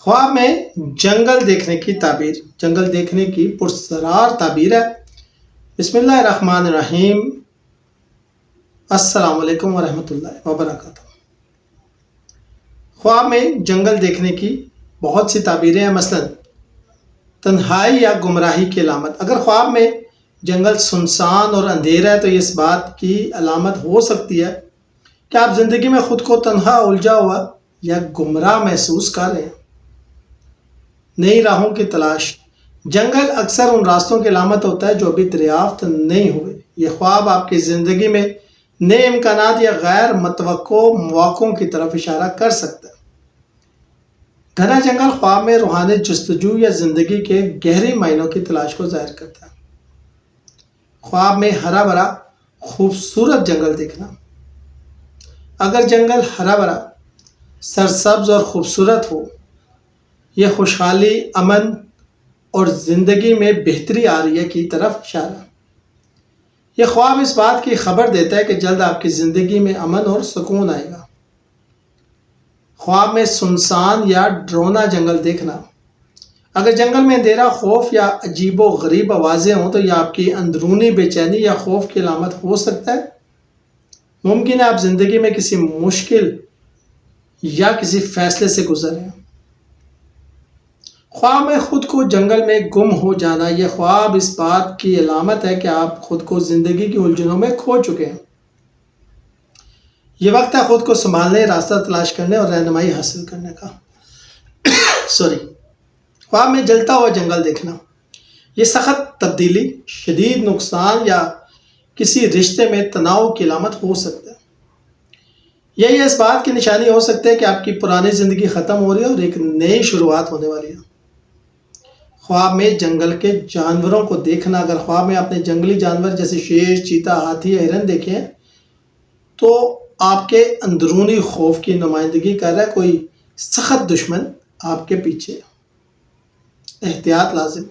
خواب میں جنگل دیکھنے کی تعبیر، جنگل دیکھنے کی پرسرار تعبیر ہے۔ بسم اللہ الرحمن الرحیم۔ السلام علیکم ورحمۃ اللہ وبرکاتہ۔ خواب میں جنگل دیکھنے کی بہت سی تعبیریں ہیں، مثلا تنہائی یا گمراہی کی علامت۔ اگر خواب میں جنگل سنسان اور اندھیرا ہے تو یہ اس بات کی علامت ہو سکتی ہے کہ آپ زندگی میں خود کو تنہا، الجھا ہوا یا گمراہ محسوس کر رہے ہیں۔ نئی راہوں کی تلاش۔ جنگل اکثر ان راستوں کی علامت ہوتا ہے جو ابھی دریافت نہیں ہوئے۔ یہ خواب آپ کی زندگی میں نئے امکانات یا غیر متوقع مواقعوں کی طرف اشارہ کر سکتا ہے۔ گھنا جنگل خواب میں روحانی جستجو یا زندگی کے گہری معنوں کی تلاش کو ظاہر کرتا ہے۔ خواب میں ہرا بھرا خوبصورت جنگل دیکھنا۔ اگر جنگل ہرا بھرا، سرسبز اور خوبصورت ہو، یہ خوشحالی، امن اور زندگی میں بہتری آ رہی ہے کی طرف اشارہ۔ یہ خواب اس بات کی خبر دیتا ہے کہ جلد آپ کی زندگی میں امن اور سکون آئے گا۔ خواب میں سنسان یا ڈرونا جنگل دیکھنا۔ اگر جنگل میں اندھیرا، خوف یا عجیب و غریب آوازیں ہوں تو یہ آپ کی اندرونی بے چینی یا خوف کی علامت ہو سکتا ہے۔ ممکن ہے آپ زندگی میں کسی مشکل یا کسی فیصلے سے گزر رہے ہیں۔ خواب میں خود کو جنگل میں گم ہو جانا۔ یہ خواب اس بات کی علامت ہے کہ آپ خود کو زندگی کی الجھنوں میں کھو چکے ہیں۔ یہ وقت ہے خود کو سنبھالنے، راستہ تلاش کرنے اور رہنمائی حاصل کرنے کا۔ خواب میں جلتا ہوا جنگل دیکھنا۔ یہ سخت تبدیلی، شدید نقصان یا کسی رشتے میں تناؤ کی علامت ہو سکتا ہے۔ یہ اس بات کی نشانی ہو سکتا ہے کہ آپ کی پرانی زندگی ختم ہو رہی ہے اور ایک نئی شروعات ہونے والی ہے۔ خواب میں جنگل کے جانوروں کو دیکھنا۔ اگر خواب میں آپ نے جنگلی جانور جیسے شیر، چیتا، ہاتھی یا ہرن دیکھے ہیں تو آپ کے اندرونی خوف کی نمائندگی کر رہا ہے۔ کوئی سخت دشمن آپ کے پیچھے ہے۔ احتیاط لازم۔